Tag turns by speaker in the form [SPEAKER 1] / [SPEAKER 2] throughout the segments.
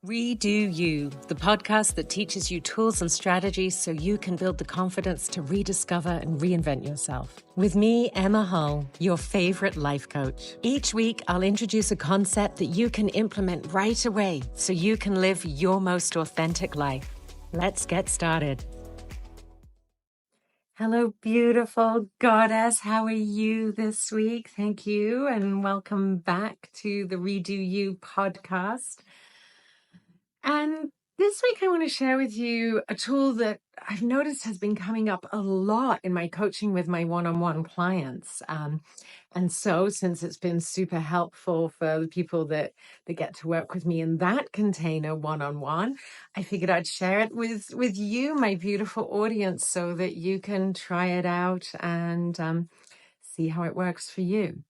[SPEAKER 1] Redo You, the podcast that teaches you tools and strategies so you can build the confidence to rediscover and reinvent yourself. With me, Emma Hull, your favorite life coach. Each week, I'll introduce a concept that you can implement right away so you can live your most authentic life. Let's get started. Hello, beautiful goddess. How are you this week? Thank you, and welcome back to the Redo You podcast. And this week, I want to share with you a tool that I've noticed has been coming up a lot in my coaching with my one-on-one clients. And so since it's been super helpful for the people that get to work with me in that container one-on-one, I figured I'd share it with you, my beautiful audience, so that you can try it out and see how it works for you.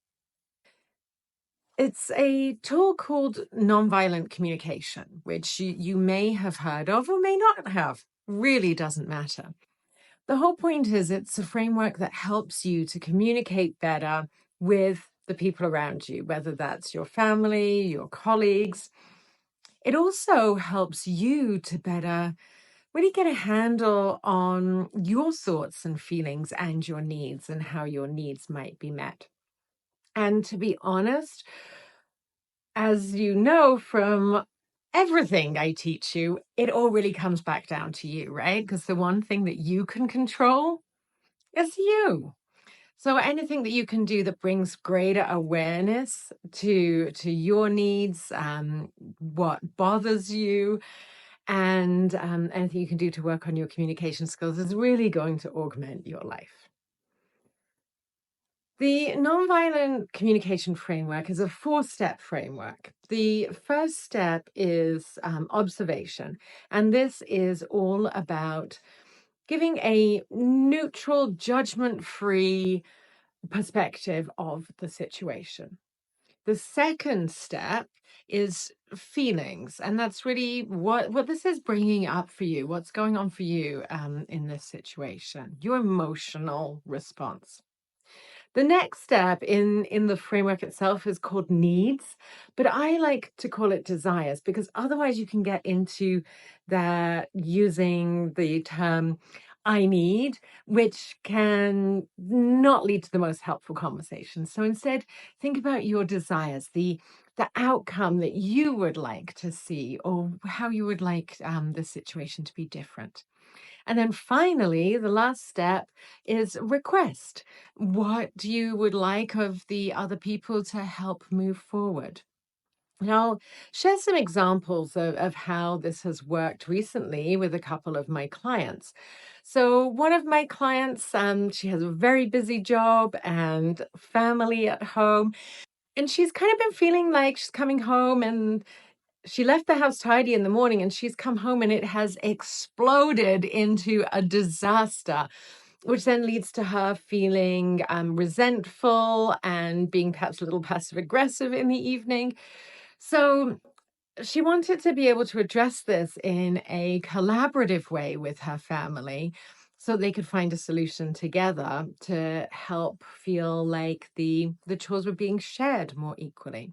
[SPEAKER 1] It's a tool called Nonviolent Communication, which you may have heard of or may not have. Really doesn't matter. The whole point is it's a framework that helps you to communicate better with the people around you, whether that's your family, your colleagues. It also helps you to better really get a handle on your thoughts and feelings and your needs and how your needs might be met. And to be honest, as you know from everything I teach you, it all really comes back down to you, right? Because the one thing that you can control is you. So anything that you can do that brings greater awareness to your needs, what bothers you, and anything you can do to work on your communication skills is really going to augment your life. The Nonviolent Communication Framework is a 4-step framework. The first step is observation, and this is all about giving a neutral, judgment-free perspective of the situation. The second step is feelings, and that's really what this is bringing up for you, what's going on for you in this situation, your emotional response. The next step in the framework itself is called needs, but I like to call it desires because otherwise you can get into that using the term I need, which can not lead to the most helpful conversation. So instead, think about your desires, the outcome that you would like to see or how you would like the situation to be different. And then finally, the last step is request. What you would like of the other people to help move forward. And I'll share some examples of how this has worked recently with a couple of my clients. So one of my clients, she has a very busy job and family at home. And she's kind of been feeling like she's coming home and she left the house tidy in the morning and she's come home and it has exploded into a disaster, which then leads to her feeling resentful and being perhaps a little passive aggressive in the evening. So she wanted to be able to address this in a collaborative way with her family so they could find a solution together to help feel like the chores were being shared more equally.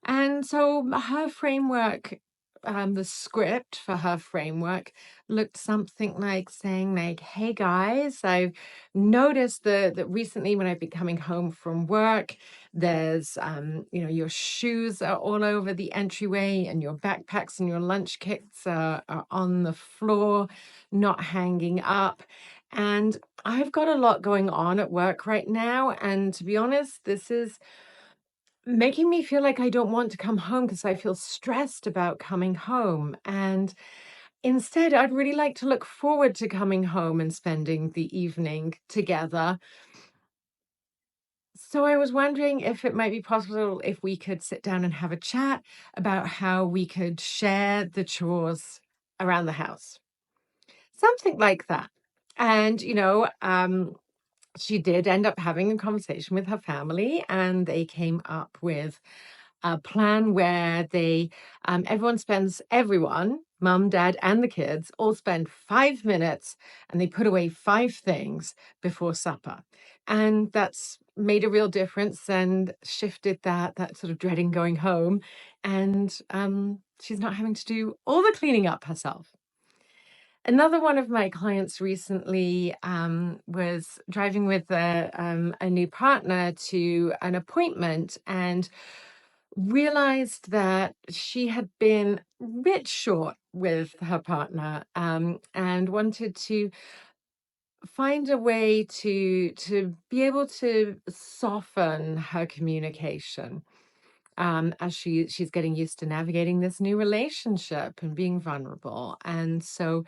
[SPEAKER 1] And so her framework, the script for her framework looked something like saying like, hey guys, I've noticed that recently when I've been coming home from work, there's, your shoes are all over the entryway and your backpacks and your lunch kits are on the floor, not hanging up. And I've got a lot going on at work right now. And to be honest, this is making me feel like I don't want to come home because I feel stressed about coming home. And instead, I'd really like to look forward to coming home and spending the evening together. So I was wondering if it might be possible if we could sit down and have a chat about how we could share the chores around the house. Something like that. And, she did end up having a conversation with her family and they came up with a plan where everyone, mum, dad, and the kids all spend 5 minutes and they put away 5 things before supper. And that's made a real difference and shifted that sort of dreading going home and she's not having to do all the cleaning up herself. Another one of my clients recently was driving with a new partner to an appointment and realized that she had been a bit short with her partner, and wanted to find a way to be able to soften her communication, as she's getting used to navigating this new relationship and being vulnerable. And so,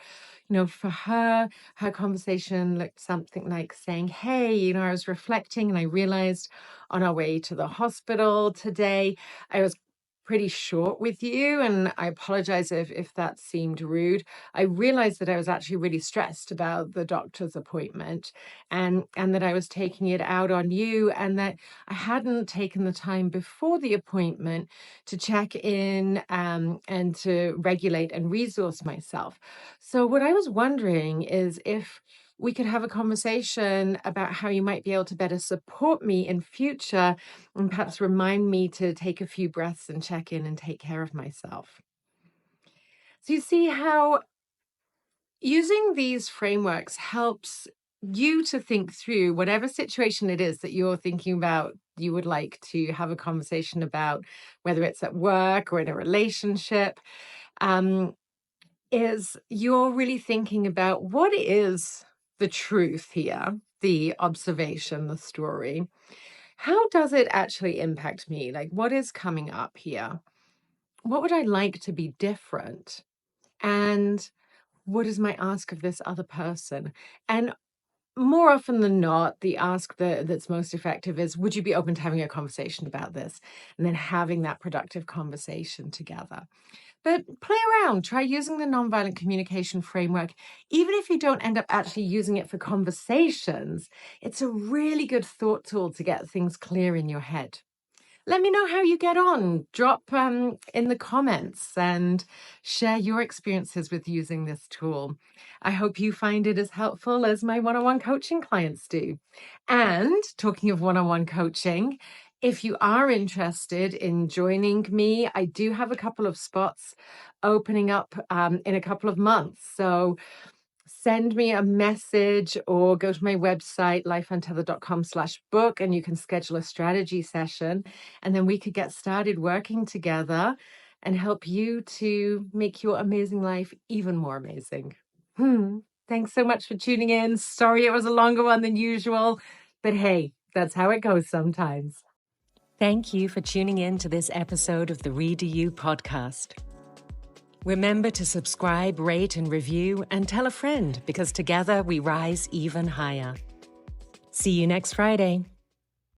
[SPEAKER 1] for her, her conversation looked something like saying, "Hey, I was reflecting and I realized on our way to the hospital today, I was pretty short with you, and I apologize if that seemed rude. I realized that I was actually really stressed about the doctor's appointment, and that I was taking it out on you, and that I hadn't taken the time before the appointment to check in, and to regulate and resource myself. So what I was wondering is if we could have a conversation about how you might be able to better support me in future, and perhaps remind me to take a few breaths and check in and take care of myself." So you see how using these frameworks helps you to think through whatever situation it is that you're thinking about, you would like to have a conversation about, whether it's at work or in a relationship. Is you're really thinking about what is the truth here, the observation, the story. How does it actually impact me? Like, what is coming up here? What would I like to be different? And what is my ask of this other person? And more often than not, the ask that's most effective is, would you be open to having a conversation about this? And then having that productive conversation together. But play around, try using the nonviolent communication framework. Even if you don't end up actually using it for conversations, it's a really good thought tool to get things clear in your head. Let me know how you get on. Drop in the comments and share your experiences with using this tool. I hope you find it as helpful as my one-on-one coaching clients do. And talking of one-on-one coaching, if you are interested in joining me, I do have a couple of spots opening up in a couple of months. So send me a message or go to my website, lifeuntethered.com/book, and you can schedule a strategy session. And then we could get started working together and help you to make your amazing life even more amazing. Thanks so much for tuning in. Sorry it was a longer one than usual, but hey, that's how it goes sometimes. Thank you for tuning in to this episode of the Redo You podcast. Remember to subscribe, rate, and review, and tell a friend, because together we rise even higher. See you next Friday.